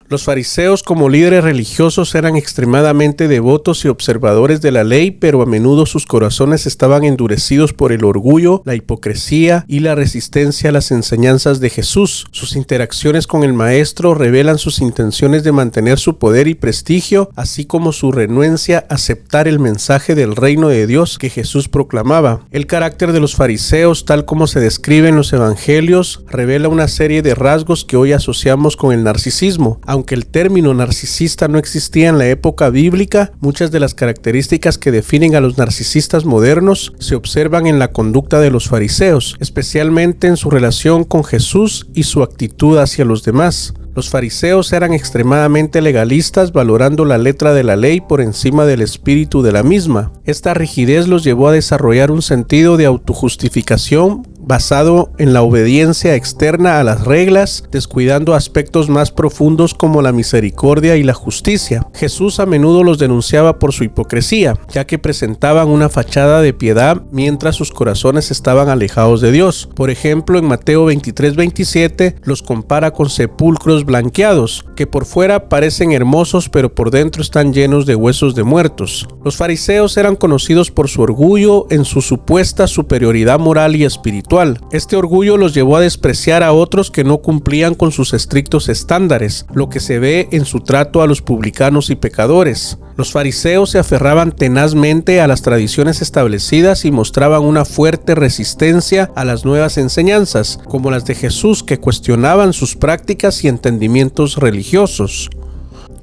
Los fariseos, como líderes religiosos, eran extremadamente devotos y observadores de la ley, pero a menudo sus corazones estaban endurecidos por el orgullo, la hipocresía y la resistencia a las enseñanzas de Jesús. Sus interacciones con el Maestro revelan sus intenciones de mantener su poder y prestigio, así como su renuencia a aceptar el mensaje del reino de Dios que Jesús proclamaba. El carácter de los fariseos, tal como se describe en los evangelios, revela una serie de rasgos que hoy asociamos con el narcisismo. Aunque el término narcisista no existía en la época bíblica, muchas de las características que definen a los narcisistas modernos se observan en la conducta de los fariseos, especialmente en su relación con Jesús y su actitud hacia los demás. Los fariseos eran extremadamente legalistas, valorando la letra de la ley por encima del espíritu de la misma. Esta rigidez los llevó a desarrollar un sentido de autojustificación basado en la obediencia externa a las reglas, descuidando aspectos más profundos como la misericordia y la justicia. Jesús a menudo los denunciaba por su hipocresía, ya que presentaban una fachada de piedad mientras sus corazones estaban alejados de Dios. Por ejemplo, en Mateo 23:27 los compara con sepulcros blanqueados, que por fuera parecen hermosos pero por dentro están llenos de huesos de muertos. Los fariseos eran conocidos por su orgullo en su supuesta superioridad moral y espiritual. Este orgullo los llevó a despreciar a otros que no cumplían con sus estrictos estándares, lo que se ve en su trato a los publicanos y pecadores. Los fariseos se aferraban tenazmente a las tradiciones establecidas y mostraban una fuerte resistencia a las nuevas enseñanzas, como las de Jesús, que cuestionaban sus prácticas y entendimientos religiosos.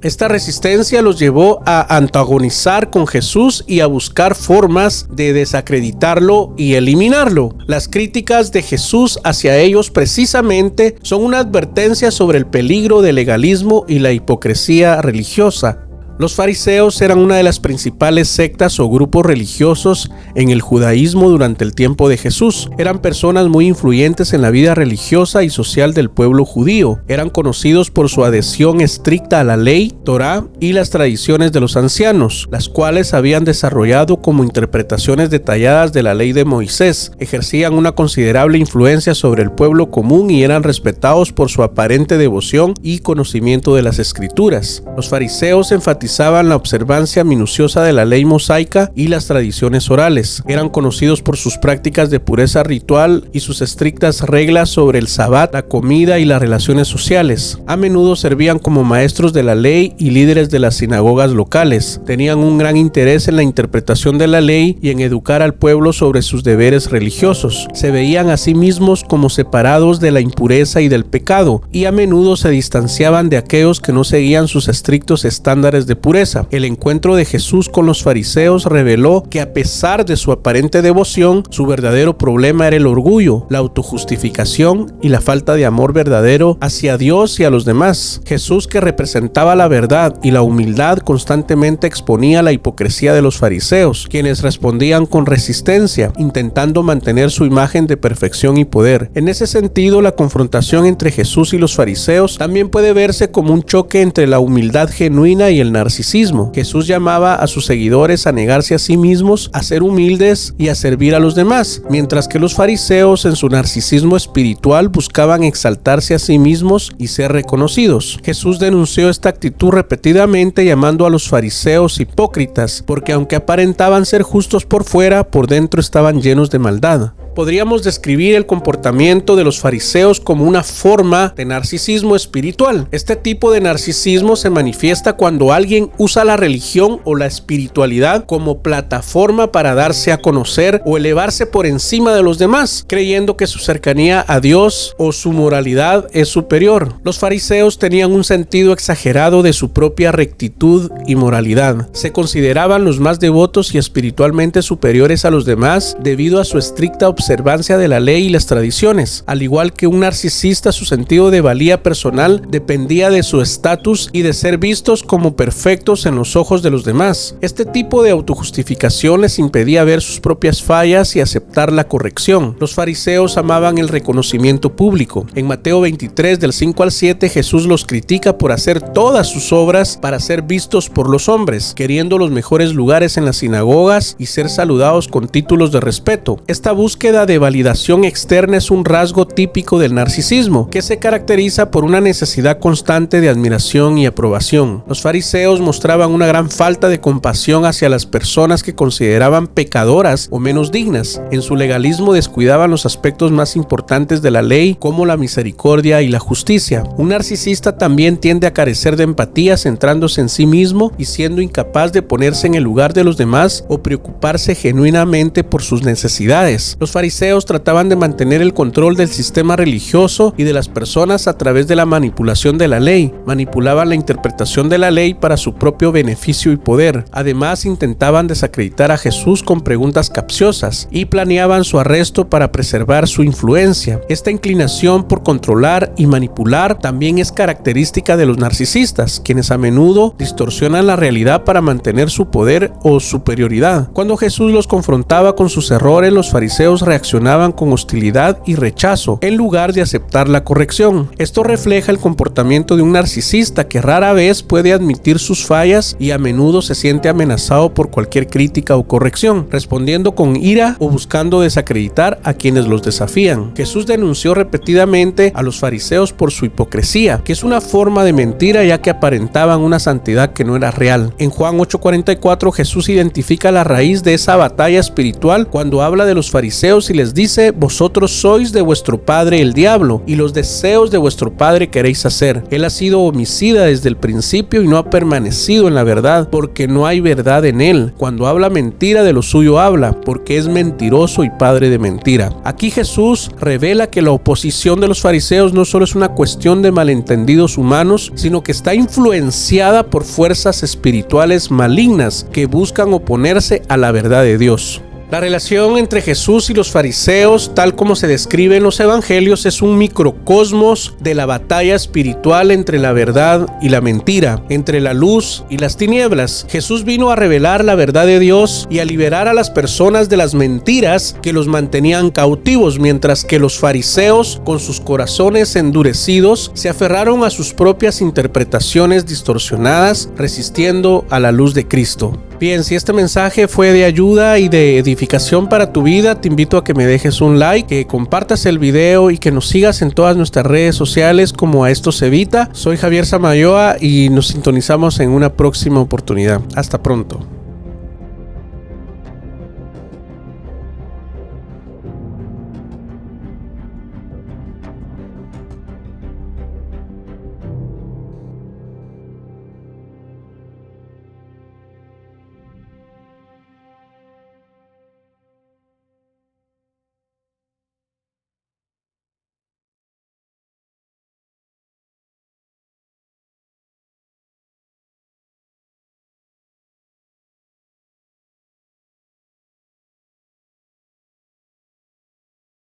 Esta resistencia los llevó a antagonizar con Jesús y a buscar formas de desacreditarlo y eliminarlo. Las críticas de Jesús hacia ellos precisamente son una advertencia sobre el peligro del legalismo y la hipocresía religiosa. Los fariseos eran una de las principales sectas o grupos religiosos en el judaísmo durante el tiempo de Jesús. Eran personas muy influyentes en la vida religiosa y social del pueblo judío. Eran conocidos por su adhesión estricta a la ley, Torá y las tradiciones de los ancianos, las cuales habían desarrollado como interpretaciones detalladas de la ley de Moisés. Ejercían una considerable influencia sobre el pueblo común y eran respetados por su aparente devoción y conocimiento de las escrituras. Los fariseos enfatizaban la observancia minuciosa de la ley mosaica y las tradiciones orales. Eran conocidos por sus prácticas de pureza ritual y sus estrictas reglas sobre el sabbat, la comida y las relaciones sociales. A menudo servían como maestros de la ley y líderes de las sinagogas locales. Tenían un gran interés en la interpretación de la ley y en educar al pueblo sobre sus deberes religiosos. Se veían a sí mismos como separados de la impureza y del pecado, y a menudo se distanciaban de aquellos que no seguían sus estrictos estándares de pureza. El encuentro de Jesús con los fariseos reveló que a pesar de su aparente devoción, su verdadero problema era el orgullo, la autojustificación y la falta de amor verdadero hacia Dios y a los demás. Jesús, que representaba la verdad y la humildad, constantemente exponía la hipocresía de los fariseos, quienes respondían con resistencia, intentando mantener su imagen de perfección y poder. En ese sentido, la confrontación entre Jesús y los fariseos también puede verse como un choque entre la humildad genuina y el narcisismo. Jesús llamaba a sus seguidores a negarse a sí mismos, a ser humildes y a servir a los demás, mientras que los fariseos en su narcisismo espiritual buscaban exaltarse a sí mismos y ser reconocidos. Jesús denunció esta actitud repetidamente, llamando a los fariseos hipócritas, porque aunque aparentaban ser justos por fuera, por dentro estaban llenos de maldad. Podríamos describir el comportamiento de los fariseos como una forma de narcisismo espiritual. Este tipo de narcisismo se manifiesta cuando alguien usa la religión o la espiritualidad como plataforma para darse a conocer o elevarse por encima de los demás, creyendo que su cercanía a Dios o su moralidad es superior. Los fariseos tenían un sentido exagerado de su propia rectitud y moralidad. Se consideraban los más devotos y espiritualmente superiores a los demás debido a su estricta observancia de la ley y las tradiciones. Al igual que un narcisista, su sentido de valía personal dependía de su estatus y de ser vistos como perfectos en los ojos de los demás. Este tipo de autojustificación les impedía ver sus propias fallas y aceptar la corrección. Los fariseos amaban el reconocimiento público. En Mateo 23, del 5 al 7, Jesús los critica por hacer todas sus obras para ser vistos por los hombres, queriendo los mejores lugares en las sinagogas y ser saludados con títulos de respeto. Esta búsqueda búsqueda de validación externa es un rasgo típico del narcisismo, que se caracteriza por una necesidad constante de admiración y aprobación. Los fariseos mostraban una gran falta de compasión hacia las personas que consideraban pecadoras o menos dignas. En su legalismo descuidaban los aspectos más importantes de la ley, como la misericordia y la justicia. Un narcisista también tiende a carecer de empatía, centrándose en sí mismo y siendo incapaz de ponerse en el lugar de los demás o preocuparse genuinamente por sus necesidades. Los fariseos trataban de mantener el control del sistema religioso y de las personas a través de la manipulación de la ley. Manipulaban la interpretación de la ley para su propio beneficio y poder. Además, intentaban desacreditar a Jesús con preguntas capciosas y planeaban su arresto para preservar su influencia. Esta inclinación por controlar y manipular también es característica de los narcisistas, quienes a menudo distorsionan la realidad para mantener su poder o superioridad. Cuando Jesús los confrontaba con sus errores, los fariseos reaccionaban con hostilidad y rechazo, en lugar de aceptar la corrección. Esto refleja el comportamiento de un narcisista que rara vez puede admitir sus fallas y a menudo se siente amenazado por cualquier crítica o corrección, respondiendo con ira o buscando desacreditar a quienes los desafían. Jesús denunció repetidamente a los fariseos por su hipocresía, que es una forma de mentira ya que aparentaban una santidad que no era real. En Juan 8:44 Jesús identifica la raíz de esa batalla espiritual cuando habla de los fariseos y les dice: vosotros sois de vuestro padre el diablo, y los deseos de vuestro padre queréis hacer. Él ha sido homicida desde el principio y no ha permanecido en la verdad, porque no hay verdad en él. Cuando habla mentira, de lo suyo habla, porque es mentiroso y padre de mentira. Aquí Jesús revela que la oposición de los fariseos no solo es una cuestión de malentendidos humanos, sino que está influenciada por fuerzas espirituales malignas que buscan oponerse a la verdad de Dios. La relación entre Jesús y los fariseos, tal como se describe en los evangelios, es un microcosmos de la batalla espiritual entre la verdad y la mentira, entre la luz y las tinieblas. Jesús vino a revelar la verdad de Dios y a liberar a las personas de las mentiras que los mantenían cautivos, mientras que los fariseos, con sus corazones endurecidos, se aferraron a sus propias interpretaciones distorsionadas, resistiendo a la luz de Cristo. Bien, si este mensaje fue de ayuda y de edificación para tu vida, te invito a que me dejes un like, que compartas el video y que nos sigas en todas nuestras redes sociales como A Esto Se Evita. Soy Javier Samayoa y nos sintonizamos en una próxima oportunidad. Hasta pronto.